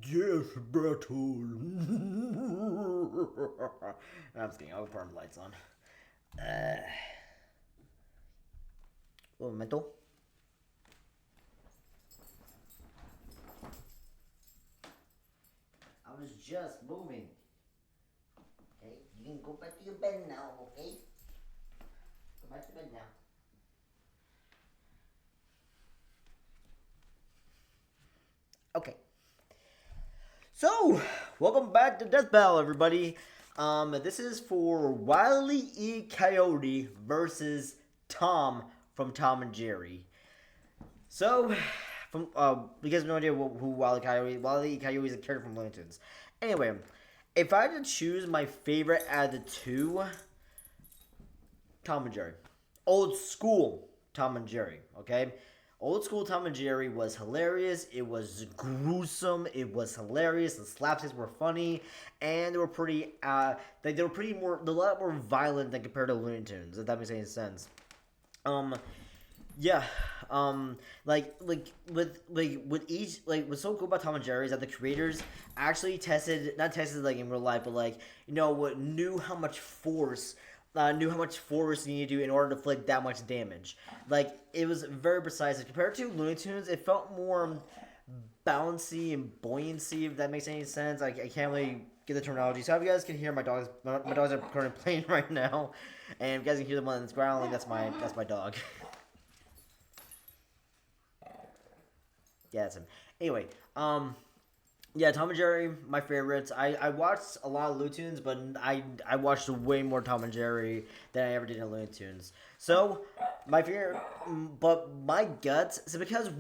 Death battle. I'm just kidding. I'll turn the lights on. Un momento. I was just moving. Okay, you can go back to your bed now, okay? Go back to bed now. Okay. So, welcome back to Death Battle, everybody. This is for Wile E. Coyote versus Tom from Tom and Jerry. So, from you guys have no idea who Wile E. Coyote is a character from Looney Tunes. Anyway, if I had to choose my favorite out of the two, Tom and Jerry. Old school Tom and Jerry, okay? Old school Tom and Jerry was hilarious. It was gruesome. It was hilarious. The slapsticks were funny, and they were pretty. They were pretty more, a lot more violent than compared to Looney Tunes. If that makes any sense. Yeah. With each, what's so cool about Tom and Jerry is that the creators actually not tested like in real life, but what knew how much force. Knew how much force you need to do in order to inflict that much damage. It was very precise. Compared to Looney Tunes, it felt more bouncy and buoyancy, if that makes any sense. I can't really get the terminology. So if you guys can hear my dogs are currently playing right now. And if you guys can hear the one that's growling, that's my dog. Yeah, that's him. Anyway, yeah, Tom and Jerry, my favorites. I watched a lot of Looney Tunes, but I watched way more Tom and Jerry than I ever did in Looney Tunes. So, my favorite, but my guts, so because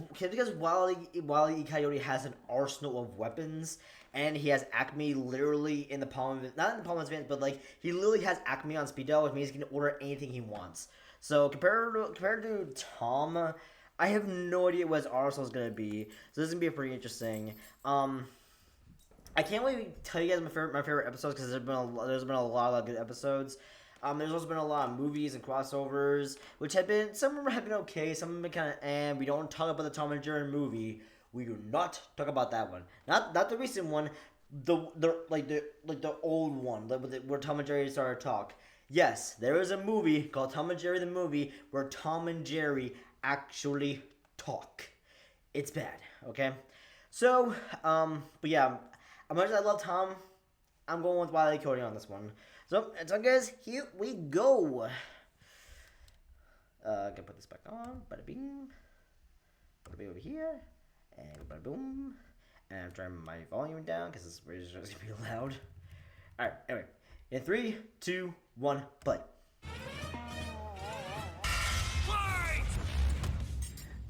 Wile E. Coyote has an arsenal of weapons, and he has Acme literally in the palm of his, not in the palm of his hand, but he literally has Acme on speed dial, which means he can order anything he wants. So, compared to Tom, I have no idea what his arsenal is going to be. So, this is going to be pretty interesting. I can't really tell you guys my favorite episodes because there's been a lot of good episodes. There's also been a lot of movies and crossovers, which some of them have been okay, some have been kind of. And we don't talk about the Tom and Jerry movie. We do not talk about that one. Not the recent one. The old one, where Tom and Jerry started to talk. Yes, there is a movie called Tom and Jerry the movie where Tom and Jerry actually talk. It's bad. Okay. So, but yeah. As much as I love Tom, I'm going with Wile E. Coyote on this one. So guys, here we go. Gonna put this back on. Bada bing. Bada bing over here. And bada boom. And I'm turning my volume down because this is just gonna be loud. Alright, anyway. In 3, 2, 1, play.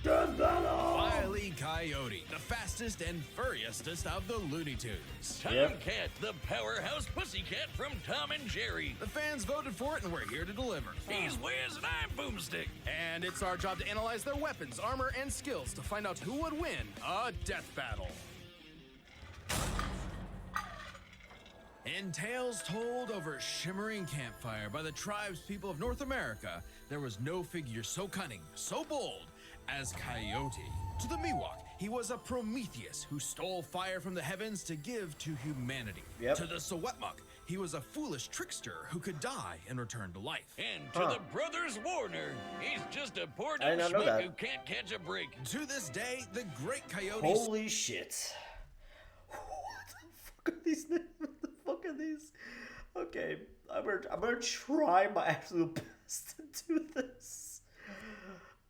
Death battle! Wile E. Coyote, the fastest and furriestest of the Looney Tunes. Tomcat, the powerhouse pussycat from Tom and Jerry. The fans voted for it, and we're here to deliver. He's Wiz and I'm Boomstick. And it's our job to analyze their weapons, armor, and skills to find out who would win a death battle. In tales told over a shimmering campfire by the tribes people of North America, there was no figure so cunning, so bold, as Coyote. To the Miwok, he was a Prometheus who stole fire from the heavens to give to humanity. Yep. To the Sowetmuk, he was a foolish trickster who could die and return to life. And to the Brothers Warner, he's just a poor I did dumb not know schmuck that. who can't catch a break. To this day, the great Coyote... Holy shit. What the fuck are these names? What the fuck are these? Okay, I'm gonna try my absolute best to do this.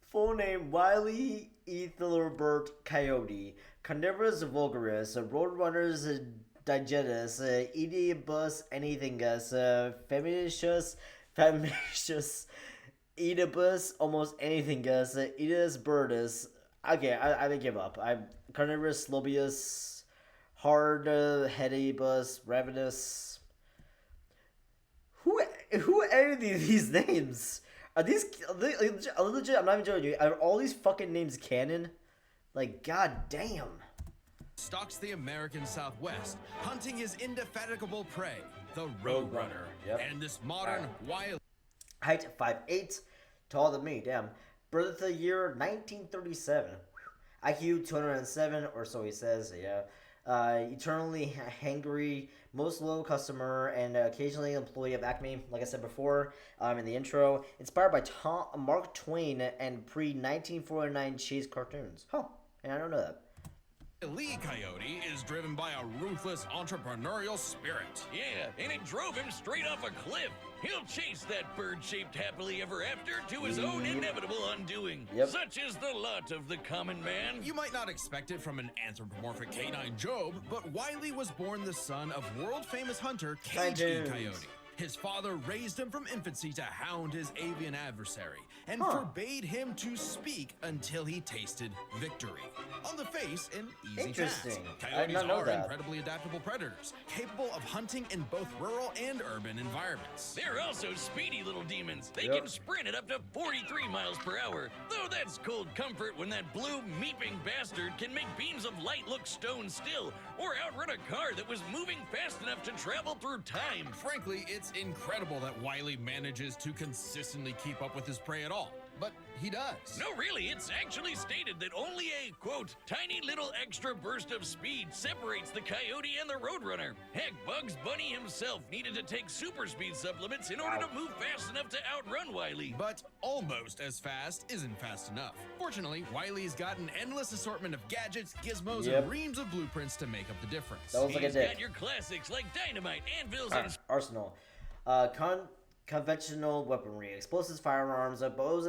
Full name, Wile E. Ethelbert Coyote, Carnivorous Vulgaris, Roadrunners Digetus, Oedipus Anythingus, Feminicious, Oedipus Almost Anythingus, Oedipus Birdus. Okay, I give up. Carnivorous Lobius, Hard Hedibus, Ravenous. Who edited these names? Are these legit? I'm not even joking you. Are all these fucking names canon? God damn. Stalks the American Southwest, hunting his indefatigable prey, the Roadrunner. Yep. And this modern Wile... Height 5'8", taller than me. Damn. Birth of the year 1937. IQ 207 or so he says. Yeah. eternally hangry, most loyal customer, and occasionally employee of Acme, like I said before in the intro. Inspired by Mark Twain and pre 1949 Chase cartoons. Huh, and I don't know that. Lee Coyote is driven by a ruthless entrepreneurial spirit. Yeah, and it drove him straight off a cliff. He'll chase that bird-shaped happily ever after to his own inevitable undoing. Yep. Such is the lot of the common man. You might not expect it from an anthropomorphic canine Job, but Wiley was born the son of world-famous hunter Cagey Coyote. His father raised him from infancy to hound his avian adversary and forbade him to speak until he tasted victory. On the face, an easy task. I did Coyotes not know are that. incredibly adaptable predators, capable of hunting in both rural and urban environments. They're also speedy little demons. They Yep. can sprint at up to 43 miles per hour. Though that's cold comfort when that blue meeping bastard can make beams of light look stone still or outrun a car that was moving fast enough to travel through time. Frankly, it's incredible that Wiley manages to consistently keep up with his prey at all, but he does. No, really, it's actually stated that only a, quote, tiny little extra burst of speed separates the coyote and the roadrunner. Heck, Bugs Bunny himself needed to take super speed supplements in order to move fast enough to outrun Wiley. But almost as fast isn't fast enough. Fortunately, Wiley's got an endless assortment of gadgets, gizmos, Yep. and reams of blueprints to make up the difference. That was like a He's dick. got your classics like dynamite, anvils, Ar- and Arsenal. Conventional weaponry, explosives, firearms, bow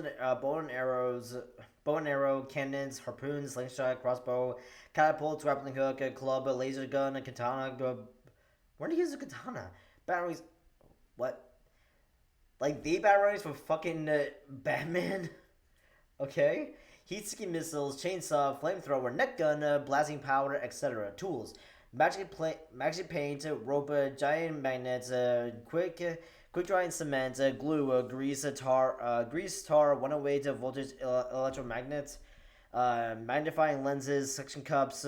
and arrow, cannons, harpoons, slingshot, crossbow, catapults, grappling hook, club, laser gun, katana. Where did he use a katana? Batteries. What? Like the batteries for fucking Batman? Okay. Heat-seeking missiles, chainsaw, flamethrower, net gun, blasting powder, etc. Tools. Magic paint, rope, giant magnets, quick drying cement, glue, grease, tar, 108 voltage electromagnets, magnifying lenses, suction cups,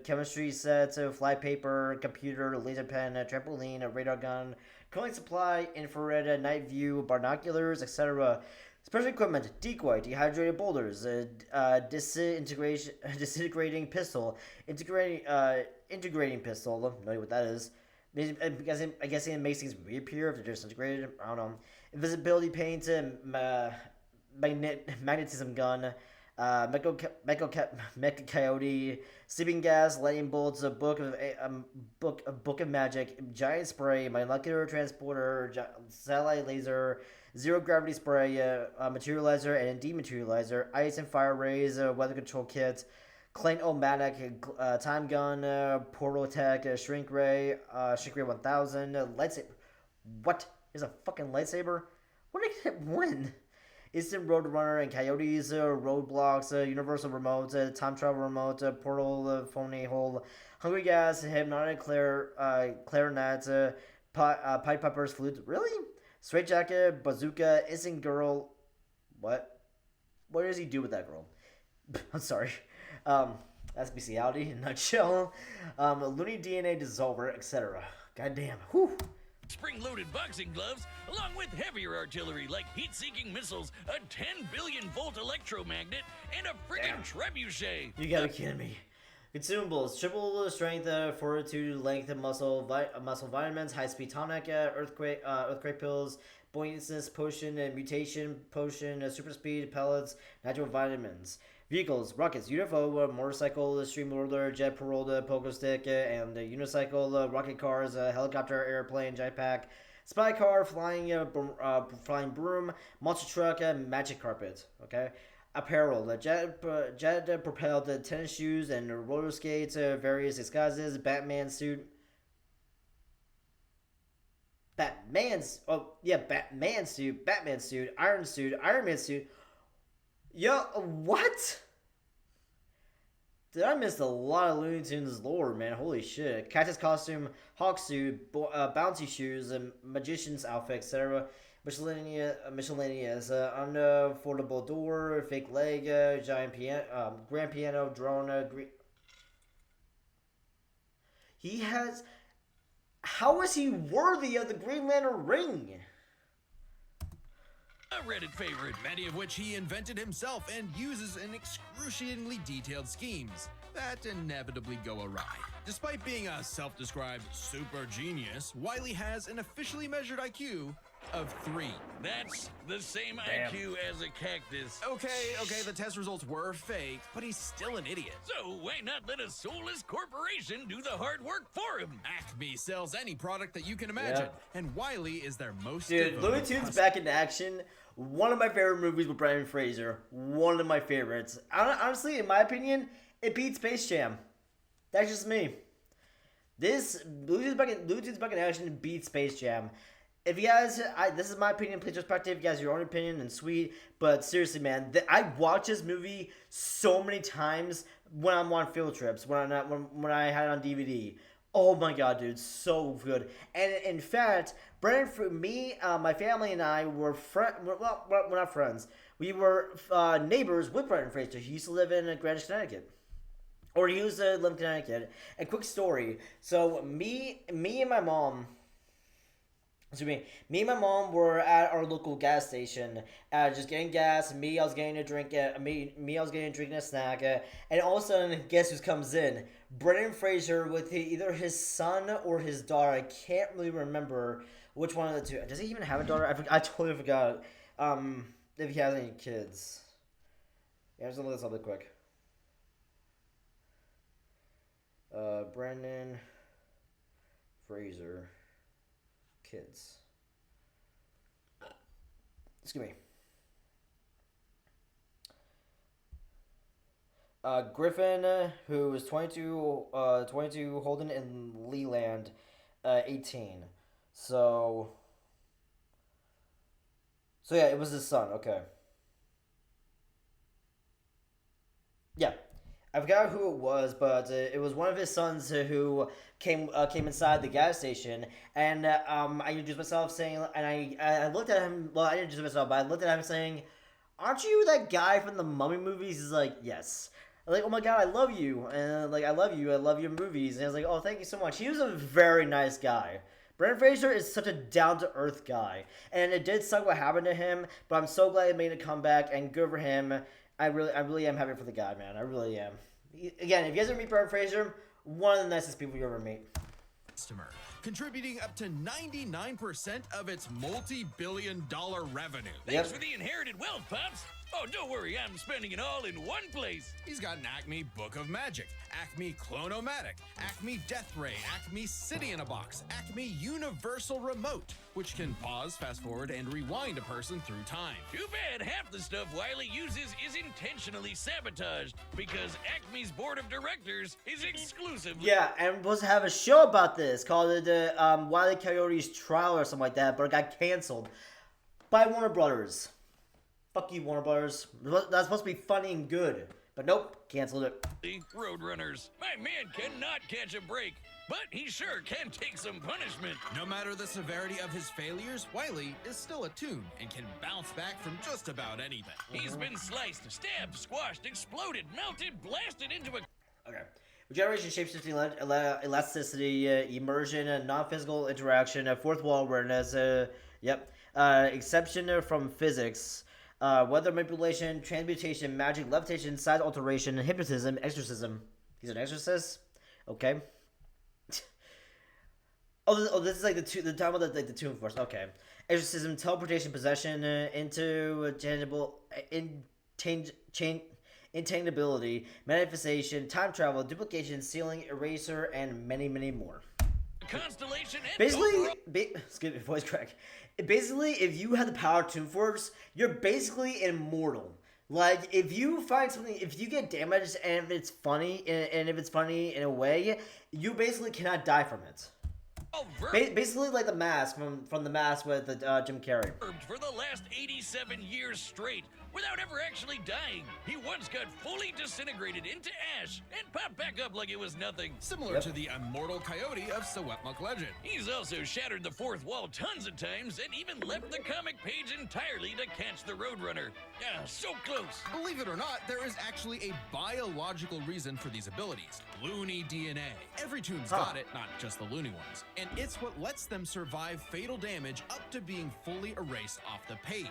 chemistry set, fly paper, computer, laser pen, trampoline, radar gun, cooling supply, infrared, night view, binoculars, etc. Special equipment, decoy, dehydrated boulders, disintegrating pistol, integrating pistol, no idea what that is. I guess it makes things reappear if they're disintegrated. I don't know. Invisibility paint, magnetism gun, Mecha Coyote, sleeping gas, lightning bolts, a book of magic, giant spray, molecular transporter, satellite laser, zero gravity spray, materializer and dematerializer, ice and fire rays, weather control kit, Clank-O-Matic, time gun, portal tech, shrink ray 1000, lightsaber. What? There's a fucking lightsaber? What did I get when? Instant Roadrunner and Coyotes, roadblocks, universal remote, time travel remote, portal phony hole, hungry gas, hypnotic clarinet, pipe peppers, flute. Really? Straight jacket, bazooka, instant girl. What? What does he do with that girl? I'm sorry. That's bestiality in a nutshell. Looney DNA dissolver, etc. Goddamn. Whew. spring-loaded boxing gloves, along with heavier artillery like heat-seeking missiles, a 10 billion volt electromagnet, and a friggin' trebuchet. You gotta be kidding me. Consumables: triple strength, fortitude, length, muscle vitamins, high speed tonic, earthquake pills, buoyancy potion, mutation potion, super speed pellets, natural vitamins. Vehicles: rockets, UFO, motorcycle, stream roller, jet paroled, pogo stick, and unicycle, rocket cars, helicopter, airplane, jetpack, spy car, flying broom, monster truck, magic carpet. Okay. Apparel: jet propelled tennis shoes and roller skates, various disguises, Batman suit. Batman suit, Iron Man suit. Yo, what? Did I miss a lot of Looney Tunes lore, man? Holy shit. Cactus costume, hawk suit, bouncy shoes, magician's outfit, etc. Miscellaneous, unaffordable door, fake leg, giant piano, grand piano, drone, He has... How is he worthy of the Green Lantern ring? a Reddit favorite. many of which he invented himself and uses in excruciatingly detailed schemes that inevitably go awry. Despite being a self-described super genius, Wile has an officially measured IQ of 3. That's the same IQ as a cactus. Okay, the test results were fake, but he's still an idiot. So why not let a soulless corporation do the hard work for him? Acme sells any product that you can imagine, Yep. and Wile is their most Dude, devoted Looney Tunes customer. back in action. One of my favorite movies with Brendan Fraser. One of my favorites. Honestly, in my opinion, it beats Space Jam. That's just me. This Looney Tunes back in action beats Space Jam. If you guys, this is my opinion. Please respect it. If you guys have your own opinion, and sweet. But seriously, man, I watch this movie so many times when I'm on field trips. When I had it on DVD. Oh my god, dude, so good. And in fact, my family and I were well, we're not friends. We were neighbors with Brendan Fraser. He used to live in Greenwich, Connecticut. Or he used to live in Connecticut. And quick story. So me and my mom. Me and my mom were at our local gas station, just getting gas. I was getting a drink. I was getting a drink and a snack. And all of a sudden, guess who comes in? Brendan Fraser with either his son or his daughter. I can't really remember which one of the two. Does he even have a daughter? I totally forgot. If he has any kids. Yeah, I'm just gonna look this up real quick. Brendan Fraser. Kids. Excuse me. Griffin, who was 22, Holden and Leland, 18. So yeah, it was his son. Okay. Yeah. I forgot who it was, but it was one of his sons who came inside the gas station, and I introduced myself saying, and I looked at him. Well, I didn't introduce myself, but I looked at him saying, "Aren't you that guy from the Mummy movies?" He's like, "Yes." I'm like, "Oh my god, I love you," and like, I love your movies. And I was like, "Oh, thank you so much." He was a very nice guy. Brendan Fraser is such a down-to-earth guy, and it did suck what happened to him, but I'm so glad he made a comeback, and good for him. I really am happy for the guy, man. I really am. Again, if you guys ever meet Brendan Fraser, one of the nicest people you ever meet. Customer, contributing up to 99% of its multi-billion-dollar revenue. Thanks for the inherited wealth, Pops. Oh, don't worry, I'm spending it all in one place. He's got an Acme Book of Magic, Acme Clone-O-Matic, Acme Death Ray, Acme City in a Box, Acme Universal Remote, which can pause, fast forward, and rewind a person through time. Too bad half the stuff Wile uses is intentionally sabotaged because Acme's board of directors is exclusively... Yeah, and we're supposed to have a show about this called Wile E. Coyote's Trial or something like that, but it got canceled by Warner Brothers. Fuck you, Warner Brothers. That's supposed to be funny and good. But nope, canceled it. The Roadrunners. My man cannot catch a break, but he sure can take some punishment. No matter the severity of his failures, Wile is still a tune and can bounce back from just about anything. He's been sliced, stabbed, squashed, exploded, melted, blasted into a... Okay. Regeneration, shapeshifting, elasticity, immersion, non-physical interaction, fourth wall awareness, exception from physics, weather manipulation, transmutation, magic, levitation, size alteration, hypnotism, exorcism. He's an exorcist? Okay. This is like the time of the Tomb Force. Okay. Exorcism, teleportation, possession, intangibility, manifestation, time travel, duplication, sealing, eraser, and many, many more. Constellation and Basically, excuse me, voice crack. Basically, if you have the power of Tomb Force, you're basically immortal. Like, if you find something, if you get damaged and if it's funny, and if it's funny in a way, you basically cannot die from it. Basically, like the mask from the mask with Jim Carrey. For the last 87 years straight, without ever actually dying. He once got fully disintegrated into ash and popped back up like it was nothing. Similar to the immortal Coyote of Secwepemc legend. He's also shattered the fourth wall tons of times and even left the comic page entirely to catch the Roadrunner. Ah, so close. Believe it or not, there is actually a biological reason for these abilities. Looney DNA. Every toon's got it, not just the loony ones. And it's what lets them survive fatal damage up to being fully erased off the page.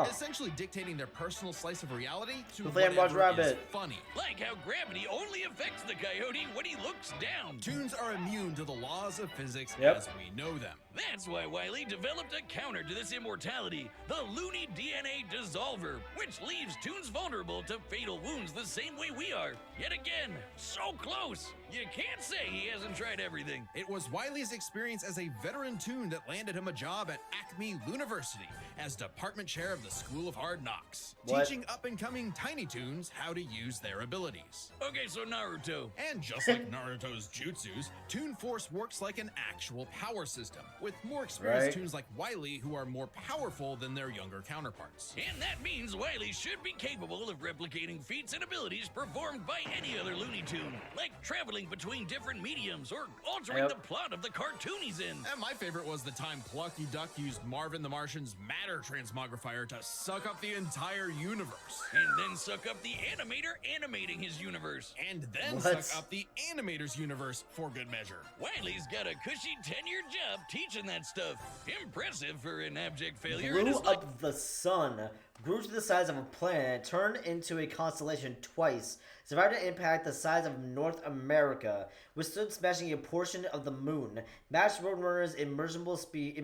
Essentially dictating their personal slice of reality to whatever is funny. Like how gravity only affects the Coyote when he looks down. Toons are immune to the laws of physics as we know them. That's why Wile developed a counter to this immortality, the Looney DNA Dissolver, which leaves toons vulnerable to fatal wounds the same way we are. Yet again, so close. You can't say he hasn't tried everything. It was Wile's experience as a veteran toon that landed him a job at Acme University as department chair of the School of Hard Knocks, teaching up-and-coming tiny toons how to use their abilities. Okay, so Naruto. And just like Naruto's jutsus, Toon Force works like an actual power system, with more experienced toons like Wile who are more powerful than their younger counterparts. And that means Wile should be capable of replicating feats and abilities performed by any other Looney Tune, like traveling between different mediums or altering the plot of the cartoon he's in. And my favorite was the time Plucky Duck used Marvin the Martian's matter transmogrifier to suck up the entire universe. And then suck up the animator animating his universe. And then suck up the animator's universe for good measure. Wile's got a cushy 10-year job teaching that stuff. Impressive for an abject failure. Blew up the sun, grew to the size of a planet, turned into a constellation twice, survived an impact the size of North America, withstood smashing a portion of the moon, matched Roadrunner's immeasurable speed,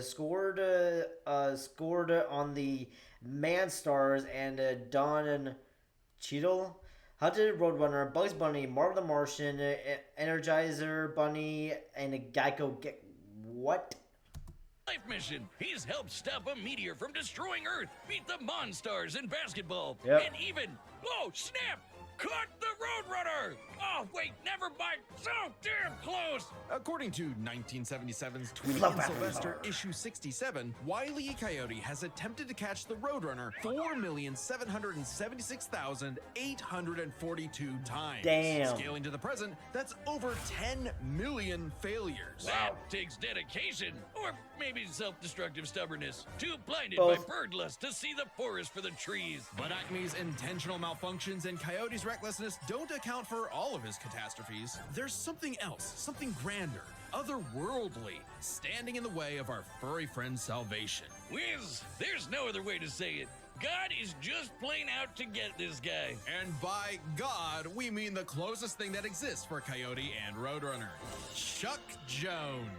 scored on the Man Stars and Dawn and Cheadle, hunted Roadrunner, Bugs Bunny, Marvin the Martian, Energizer Bunny, and Geico. What? Life mission. He's helped stop a meteor from destroying Earth, beat the Monstars in basketball, and even, oh snap, caught the Roadrunner! Oh, wait, never mind. So damn close! According to 1977's Tweety and Sylvester issue 67, Wile E. Coyote has attempted to catch the Roadrunner 4,766,842 times. Damn. Scaling to the present, that's over 10 million failures. That takes dedication, or maybe self-destructive stubbornness. Too blinded by bird lust to see the forest for the trees. But Acme's intentional malfunctions and Coyote's recklessness don't account for all of his catastrophes. There's something else, something grander, otherworldly, standing in the way of our furry friend's salvation. Wiz, there's no other way to say it. God is just plain out to get this guy. And by God, we mean the closest thing that exists for Coyote and Roadrunner. Chuck Jones.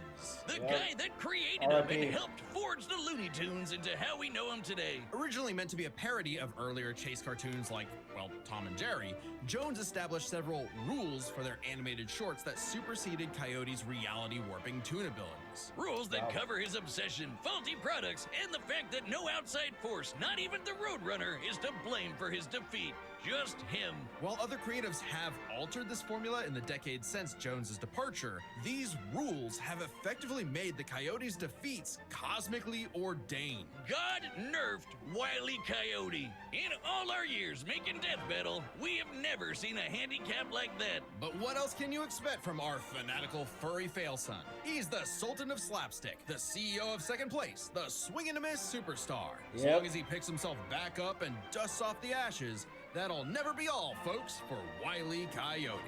The guy that created him and helped forge the Looney Tunes into how we know him today. Originally meant to be a parody of earlier chase cartoons like, well, Tom and Jerry, Jones established several rules for their animated shorts that superseded Coyote's reality warping toon abilities. Rules that cover his obsession, faulty products, and the fact that no outside force, not even the Roadrunner, is to blame for his defeat. Just him. While other creatives have altered this formula in the decades since Jones's departure, these rules have effectively made the Coyote's defeats cosmically ordained. God nerfed Wile E. Coyote. In all our years making Death Battle, we have never seen a handicap like that. But what else can you expect from our fanatical furry fail son? He's the Sultan of Slapstick, the CEO of Second Place, the swing and a miss superstar. As long as he picks himself back up and dusts off the ashes, that'll never be all, folks, for Wile E. Coyote.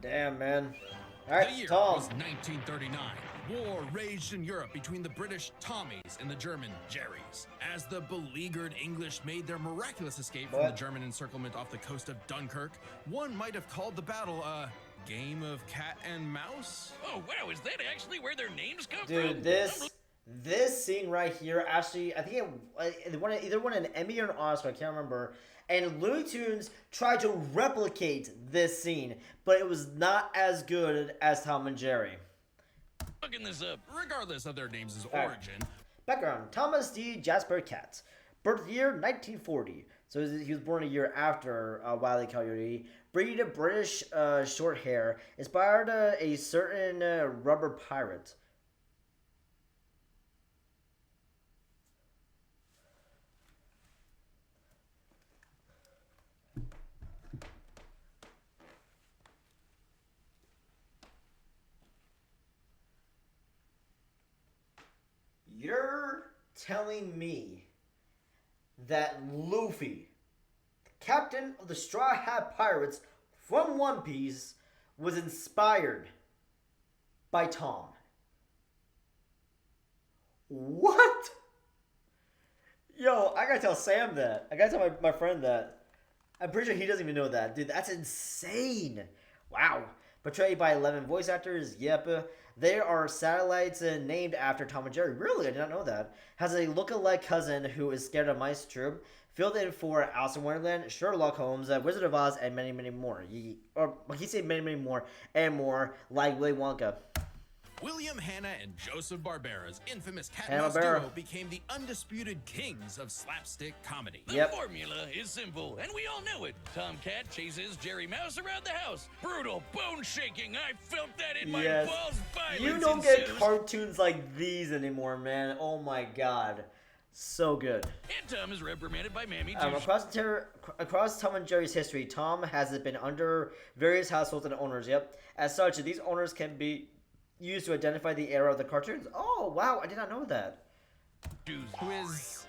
Damn, man. All right, the year Tom. was 1939. War raged in Europe between the British Tommies and the German Jerrys. As the beleaguered English made their miraculous escape from the German encirclement off the coast of Dunkirk, one might have called the battle a game of cat and mouse. Oh, wow, is that actually where their names come from? Dude, this scene right here, actually, I think it either won an Emmy or an Oscar, I can't remember. And Looney Tunes tried to replicate this scene, but it was not as good as Tom and Jerry. Looking this up. Regardless of their names' origin. Background: Thomas D. Jasper Katz. Birth year 1940. So he was born a year after Wile E. Coyote. Breed of British short hair. Inspired a certain rubber pirate. telling me that Luffy, captain of the Straw Hat Pirates from One Piece, was inspired by Tom? What? Yo, I gotta tell Sam that. I gotta tell my friend that. I'm pretty sure he doesn't even know that. Dude, that's insane. Wow. Portrayed by 11 voice actors. Yep. There are satellites named after Tom and Jerry. Really? I did not know that. Has a look-alike cousin who is scared of mice. True. Filled in for Alice in Wonderland, Sherlock Holmes, Wizard of Oz, and many, many more. Or he said many, many more, and more, like Willy Wonka. William Hanna and Joseph Barbera's infamous cat and Hanna-Barbera mouse duo became the undisputed kings of slapstick comedy. The formula is simple, and we all know it. Tomcat chases Jerry Mouse around the house. Brutal, bone-shaking. I felt that in my balls. Violence You don't get ensues. cartoons like these anymore, man. Oh my god. So good. And Tom is reprimanded by Mammy Across Tom and Jerry's history, Tom has been under various households and owners. Yep. As such, these owners can be used to identify the era of the cartoons. Oh, wow. I did not know that. Who is,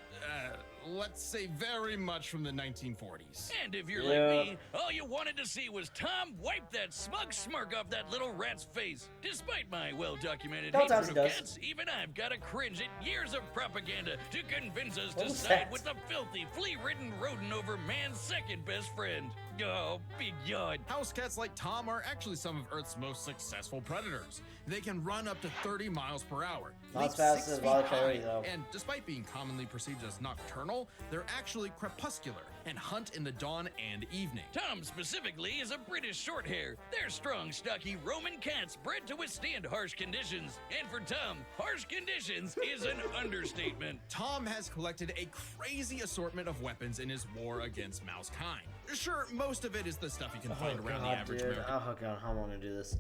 let's say, very much from the 1940s. And if you're like me, all you wanted to see was Tom wipe that smug smirk off that little rat's face. Despite my well-documented hatred of cats, even I've got to cringe at years of propaganda to convince us to side with the filthy, flea-ridden rodent over man's second best friend. Oh, big yawn. House cats like Tom are actually some of Earth's most successful predators. They can run up to 30 miles per hour. Not as fast as Wile Coyote, though. And despite being commonly perceived as nocturnal, they're actually crepuscular and hunt in the dawn and evening. Tom specifically is a British shorthair. They're strong, stocky Roman cats bred to withstand harsh conditions. And for Tom, harsh conditions is an understatement. Tom has collected a crazy assortment of weapons in his war against mousekind. Sure, most of it is the stuff you can find around the average American. Oh god, how am I gonna do this?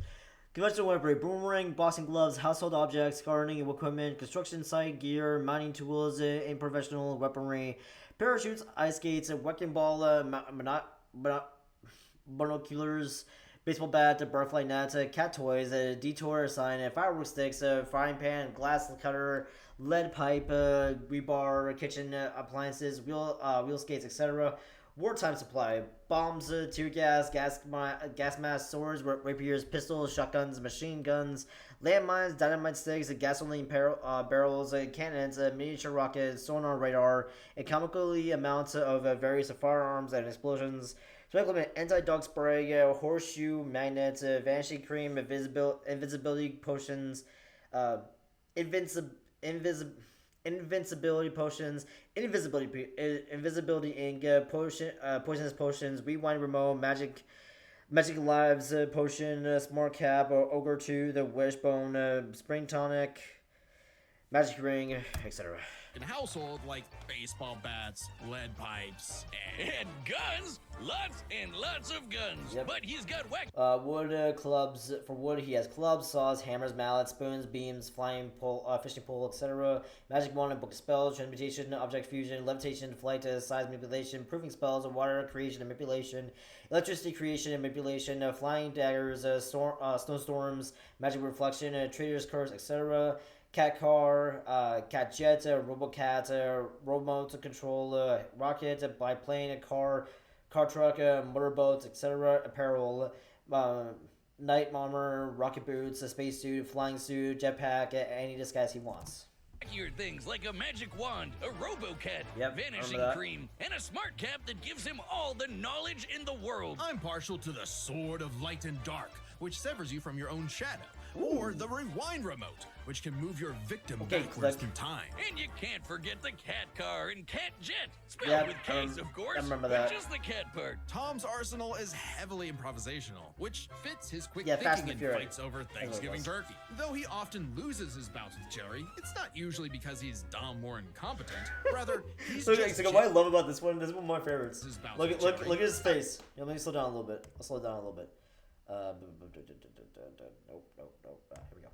Conventional weaponry, boomerang, boxing gloves, household objects, gardening equipment, construction site gear, mining tools, and professional weaponry, parachutes, ice skates, wrecking ball, binoculars, baseball bat, butterfly net, cat toys, detour sign, firework sticks, frying pan, glass cutter, lead pipe, rebar, kitchen appliances, wheel skates, etc. Wartime supply: bombs, tear gas, gas masks, swords, rapiers, pistols, shotguns, machine guns, landmines, dynamite sticks, gasoline barrels, cannons, miniature rockets, sonar radar, and chemically amounts of various firearms and explosions. Supplement: anti-dog spray, horseshoe magnets, vanishing cream, invisibility potions, invincibility potions, invisibility ink, poisonous potions, rewind remote, magic lives potion, smart cap, ogre 2, the wishbone, spring tonic, magic ring, etc. In household, like baseball bats, lead pipes, and guns. Lots and lots of guns. Yep. But he's got whack. Wood clubs. For wood, he has clubs, saws, hammers, mallets, spoons, beams, flying pole, fishing pole, etc. Magic wand and book of spells, transmutation, object fusion, levitation, flight, size manipulation, proving spells, water creation and manipulation, electricity creation and manipulation, flying daggers, snowstorms, magic reflection, trader's curse, etc. Cat car, cat jet, robocat, remote control, rocket, biplane, car truck, motorboats, etc. Apparel, night bomber, rocket boots, a spacesuit, flying suit, jetpack, any disguise he wants. Wackier things like a magic wand, a robocat, vanishing cream, and a smart cap that gives him all the knowledge in the world. I'm partial to the Sword of Light and Dark, which severs you from your own shadow. Or the Rewind Remote, which can move your victim backwards through time. And you can't forget the cat car and cat jet, spelled with K's, of course, I remember that. Just the cat part. Tom's arsenal is heavily improvisational, which fits his quick Fast thinking and in fights over Thanksgiving turkey. Though he often loses his bouts with Jerry, it's not usually because he's dumb or incompetent. Rather, he's so just what I love about this one is one of my favorites. Look Jerry. at his face. Let me slow down a little bit. I'll slow it down a little bit. Nope. Here we go.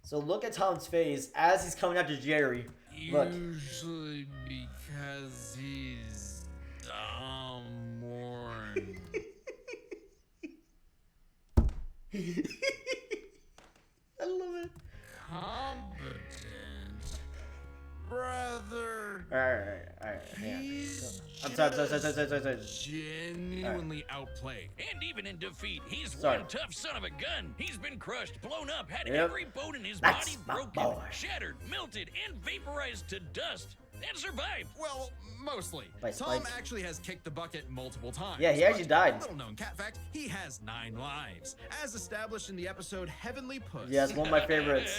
So look at Tom's face as he's coming after Jerry. Look. Usually because he's dumb or I love it. competent. sorry. Genuinely outplayed. And even in defeat, he's Sorry. one tough son of a gun. He's been crushed, blown up, had Yep. every bone in his That's body my broken, boy. shattered, melted, and vaporized to dust, and survived. Well, mostly. By Tom spikes. actually has kicked the bucket multiple times. Yeah, he actually but died. Little known cat fact, he has 9 lives, as established in the episode Heavenly Puss. Yeah, it's one of my favorites.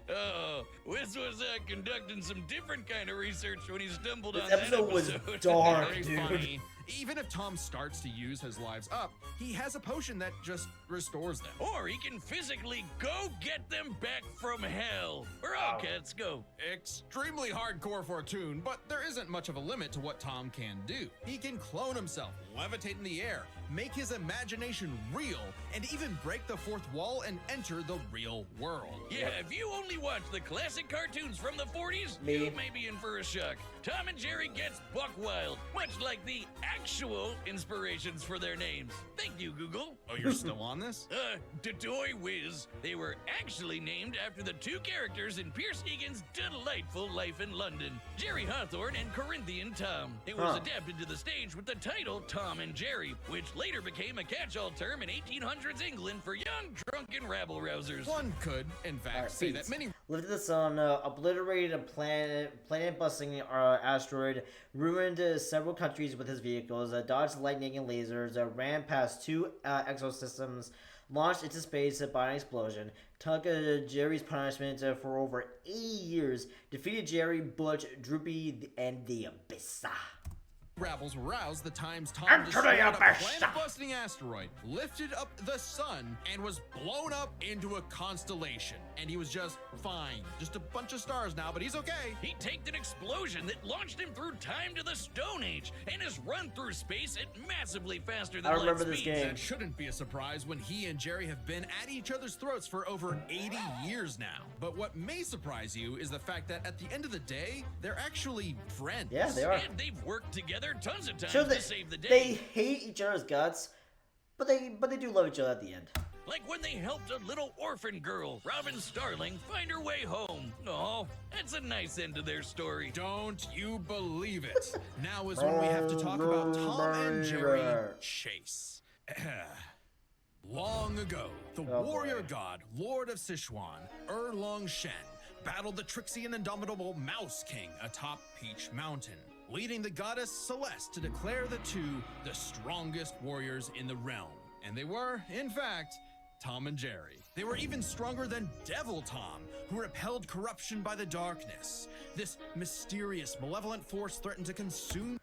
Oh, Wiz was conducting some different kind of research when he stumbled This on that episode was episode. dark. Very Dude. funny. Even if Tom starts to use his lives up, he has a potion that just restores them. Or he can physically go get them back from hell. Where all cats go. Extremely hardcore for a toon, but there isn't much of a limit to what Tom can do. He can clone himself, levitate in the air, make his imagination real, and even break the fourth wall and enter the real world. Yeah, if you only watch the classic cartoons from the 40s, Me. you may be in for a shock. Tom and Jerry gets buck wild, much like the actual inspirations for their names. Thank you, Google. Oh, you're still on this? Toy Whiz. They were actually named after the two characters in Pierce Egan's delightful life in London, Jerry Hawthorne and Corinthian Tom. It was Huh. adapted to the stage with the title Tom and Jerry, which later became a catch-all term in 1800s England for young, drunken rabble-rousers. One could, in fact, Alright, say feats. that many Lifted the sun, obliterated a planet-busting asteroid, ruined several countries with his vehicles, dodged lightning and lasers, ran past 2 exosystems, launched into space by an explosion, took Jerry's punishment for over 80 years, defeated Jerry, Butch, Droopy, and the Abyss. rabbles were roused the times Tom Enter the destroyed a abyss. planet-busting asteroid, lifted up the sun, and was blown up into a constellation. And he was just fine. Just a bunch of stars now, but he's okay. He taked an explosion that launched him through time to the Stone Age and has run through space at massively faster than I light remember this speeds. game. That shouldn't be a surprise when he and Jerry have been at each other's throats for over 80 years now. But what may surprise you is the fact that at the end of the day, they're actually friends. Yeah, they are. And they've worked together tons of times So to save the day. they hate each other's guts, but they do love each other at the end. Like when they helped a little orphan girl, Robin Starling, find her way home. Oh, that's a nice end to their story. Don't you believe it? Now is when we have to talk about Tom and Jerry Chase. Long ago, the warrior god, Lord of Sichuan, Erlong Shen, battled the tricksy and indomitable Mouse King atop Peach Mountain, leading the goddess Celeste to declare the two the strongest warriors in the realm. And they were, in fact, Tom and Jerry. They were even stronger than Devil Tom, who repelled corruption by the darkness. This mysterious, malevolent force threatened to consume.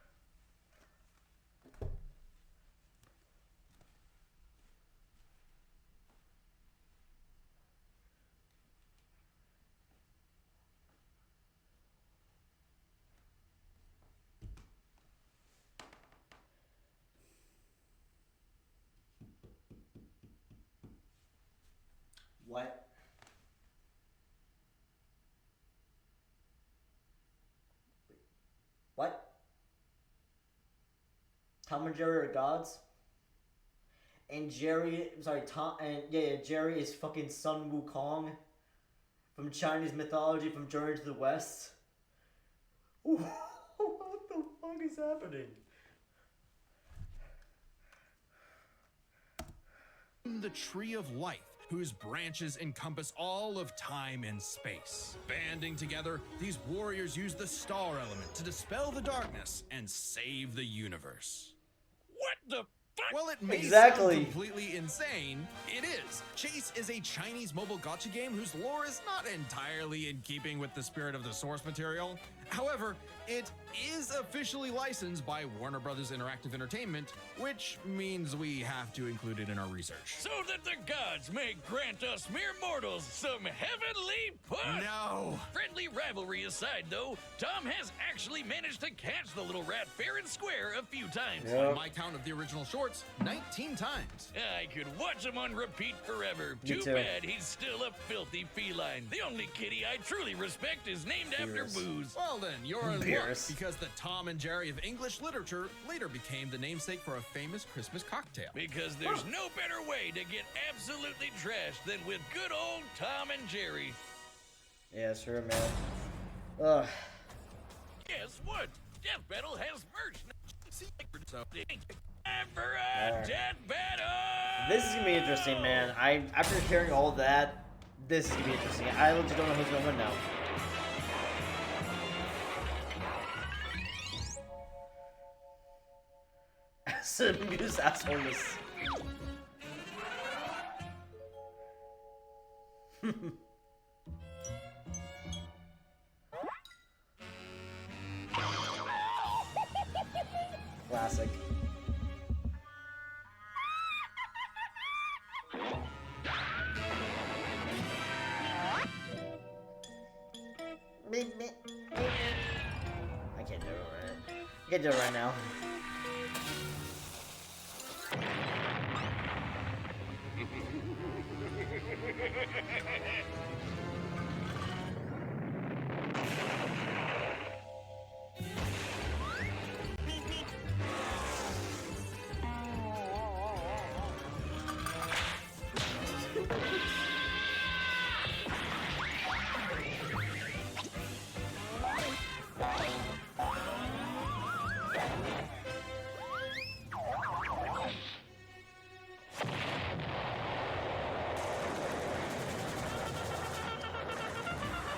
What? What? Tom and Jerry are gods? And Jerry, I'm sorry, Tom, and yeah, Jerry is fucking Sun Wukong from Chinese mythology from Journey to the West. What the fuck is happening? The Tree of Life, whose branches encompass all of time and space. Banding together, these warriors use the star element to dispel the darkness and save the universe. What the fuck? Well, it may Exactly. sound completely insane. It is. Chase is a Chinese mobile gacha game whose lore is not entirely in keeping with the spirit of the source material. However, it is officially licensed by Warner Brothers Interactive Entertainment, which means we have to include it in our research. So that the gods may grant us mere mortals some heavenly push. No! Friendly rivalry aside, though, Tom has actually managed to catch the little rat fair and square a few times. Yeah. On my count of the original shorts, 19 times. I could watch him on repeat forever. Me Too too. bad he's still a filthy feline. The only kitty I truly respect is named after Beers. booze. Well then, you're in luck, Beers. because the Tom and Jerry of English literature later became the namesake for a famous Christmas cocktail. Because there's no better way to get absolutely trashed than with good old Tom and Jerry. Yeah, sure, man. Ugh. Guess what? Death Battle has merch. So, time for a death battle! This is gonna be interesting, man. After hearing all that, this is gonna be interesting. I legit don't know who's gonna win now. Muse assholeness. Classic. I can't do it right. I can't do it right now.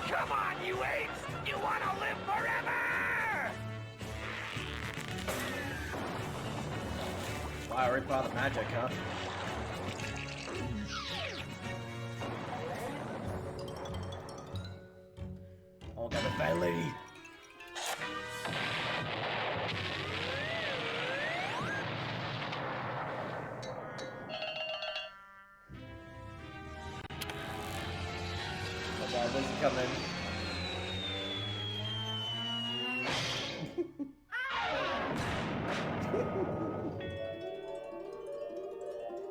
Come on, you apes! You wanna live forever! Wow, I already bought the magic, huh? Oh, got the fat lady. Oh god, when's he coming?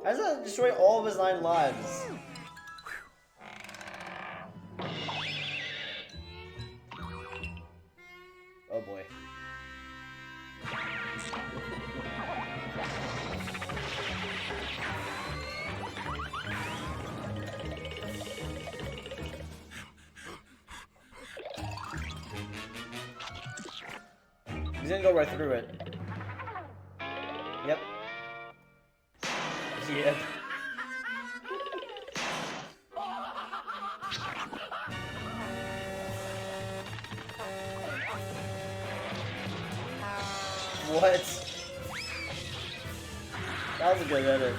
How does that destroy all of his 9 lives? Oh boy. He's gonna go right through it. Yep. Yep. What? That was a good edit.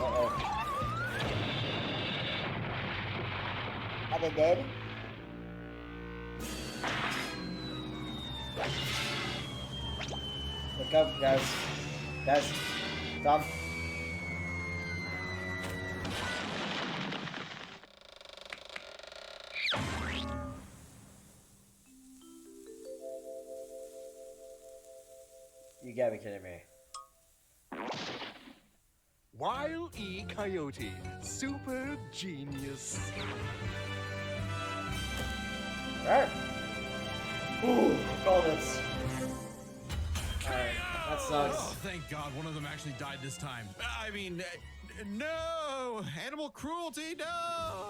Uh-oh. Are they dead? Look up, guys. Guys, stop. You gotta be kidding me. Wile E. Coyote, super genius. Alright. Ooh, call this. Alright, that sucks. Oh, thank God one of them actually died this time. I mean, no! Animal cruelty, no!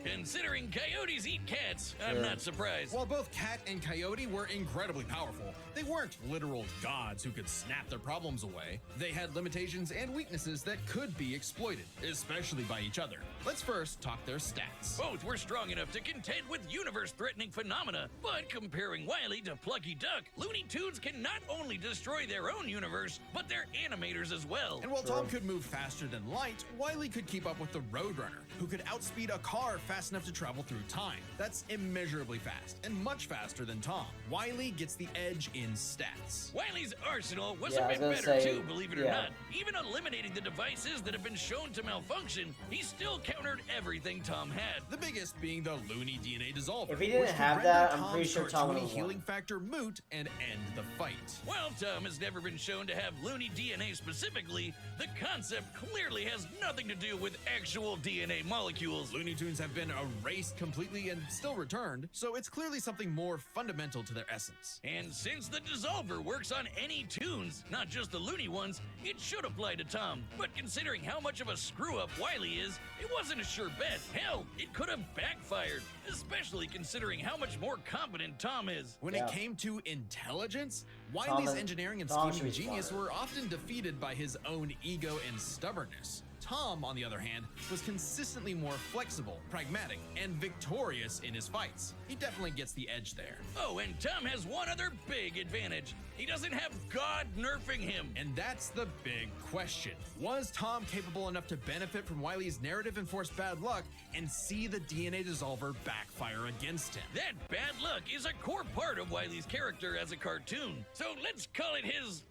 Considering coyotes eat cats, I'm Sure. not surprised. While both Cat and Coyote were incredibly powerful, they weren't literal gods who could snap their problems away. They had limitations and weaknesses that could be exploited, especially by each other. Let's first talk their stats. Both were strong enough to contend with universe-threatening phenomena, but comparing Wile to Plucky Duck, Looney Tunes can not only destroy their own universe, but their animators as well. And while Tom could move faster than light, Wile could keep up with the Roadrunner, who could outspeed a car fast enough to travel through time. That's immeasurably fast, and much faster than Tom. Wile gets the edge in stats. Wile's arsenal was Yeah, I a was bit gonna better say, too, believe it or yeah. not. Even eliminating the devices that have been shown to malfunction, he still countered everything Tom had. The biggest being the Looney DNA dissolver. If he didn't which could have render that, I'm Tom's pretty sure Tom cartoony would've won. healing factor moot and end the fight. While Tom has never been shown to have Looney DNA specifically, the concept clearly has nothing to do with actual DNA molecules. Looney Tunes have been erased completely and still returned, so it's clearly something more fundamental to their essence. And since the dissolver works on any tunes, not just the loony ones, it should apply to Tom. But considering how much of a screw-up Wile is, it wasn't a sure bet. Hell, it could have backfired, especially considering how much more competent Tom is. When it came to intelligence, Tom Wile's is- engineering and Tom scheming should be genius smarter. were often defeated by his own ego and stubbornness. Tom, on the other hand, was consistently more flexible, pragmatic, and victorious in his fights. He definitely gets the edge there. Oh, and Tom has one other big advantage. He doesn't have God nerfing him. And that's the big question. Was Tom capable enough to benefit from Wile's narrative-enforced bad luck and see the DNA dissolver backfire against him? That bad luck is a core part of Wile's character as a cartoon. So let's call it his,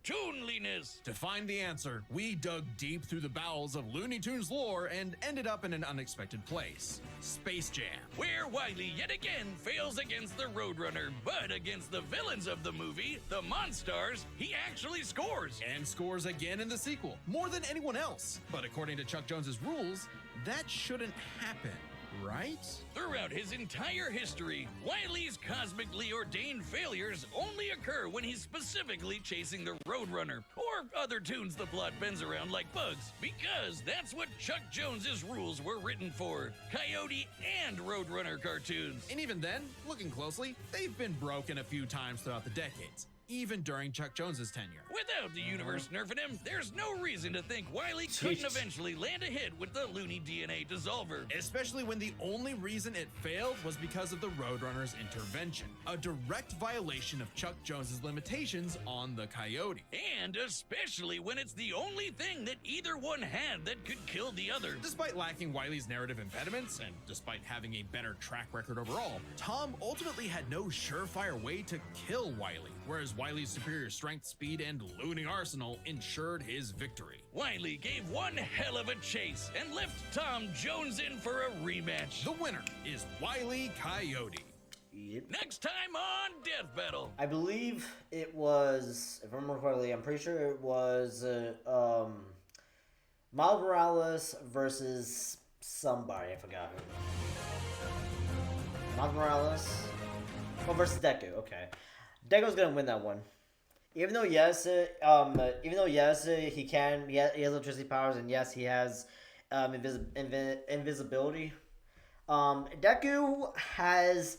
toonliness. To find the answer, we dug deep through the bowels of Looney Tunes lore and ended up in an unexpected place: Space Jam. Where Wile yet again fails against the Roadrunner, but against the villains of the movie, the Monstars, he actually scores. And scores again in the sequel, more than anyone else. But according to Chuck Jones's rules, that shouldn't happen, right? Throughout his entire history, Wile's cosmically ordained failures only occur when he's specifically chasing the Roadrunner, or other tunes the plot bends around like bugs, because that's what Chuck Jones's rules were written for: Coyote and Roadrunner cartoons. And even then, looking closely, they've been broken a few times throughout the decades, even during Chuck Jones's tenure. Without the universe nerfing him, there's no reason to think Wile couldn't eventually land a hit with the Looney DNA dissolver. Especially when the only reason it failed was because of the Roadrunner's intervention, a direct violation of Chuck Jones's limitations on the Coyote. And especially when it's the only thing that either one had that could kill the other. Despite lacking Wile's narrative impediments, and despite having a better track record overall, Tom ultimately had no surefire way to kill Wile, whereas Wile's superior strength, speed, and looting arsenal ensured his victory. Wile gave one hell of a chase and left Tom Jones in for a rematch. The winner is Wile Coyote. Yep. Next time on Death Battle. I believe it was, if I remember correctly, I'm pretty sure it was Miles Morales versus somebody. I forgot who. Miles Morales. Oh, versus Deku. Okay, Deku's gonna win that one. Even though yes, he has electricity powers, and yes, he has invisibility. Deku has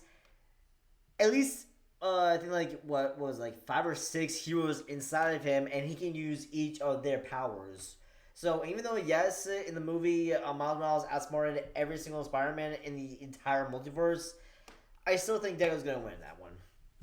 at least I think like what was like 5 or 6 heroes inside of him, and he can use each of their powers. So even though yes, in the movie Miles Morales outsmarted every single Spider-Man in the entire multiverse, I still think Deku's gonna win that one.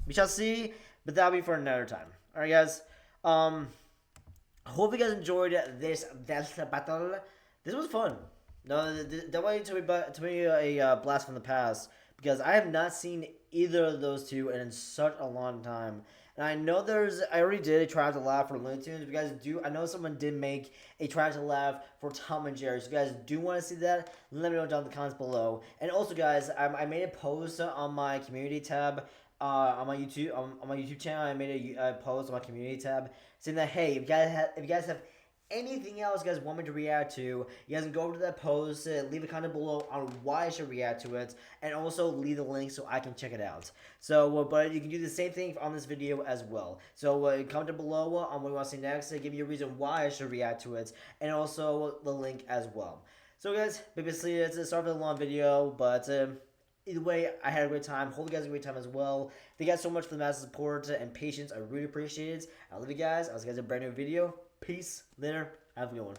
We shall see, but that'll be for another time. All right, guys. Hope you guys enjoyed this battle. This was fun. No, that way to me a blast from the past, because I have not seen either of those two in such a long time. And I know I already did a Try to Laugh for Looney Tunes. If you guys do, I know someone did make a Try to Laugh for Tom and Jerry. So if you guys do want to see that, let me know down in the comments below. And also, guys, I made a post on my community tab. On my YouTube channel, I made a post on my community tab saying that, hey, if you guys have anything else you guys want me to react to, you guys can go over to that post, leave a comment below on why I should react to it, and also leave the link so I can check it out. So, but you can do the same thing on this video as well. So, comment down below on what you want to see next, give me a reason why I should react to it, and also the link as well. So, guys, basically, it's a start of a long video, but either way, I had a great time. Hope you guys had a great time as well. Thank you guys so much for the massive support and patience. I really appreciate it. I love you guys. I'll see you guys in a brand new video. Peace. Later. Have a good one.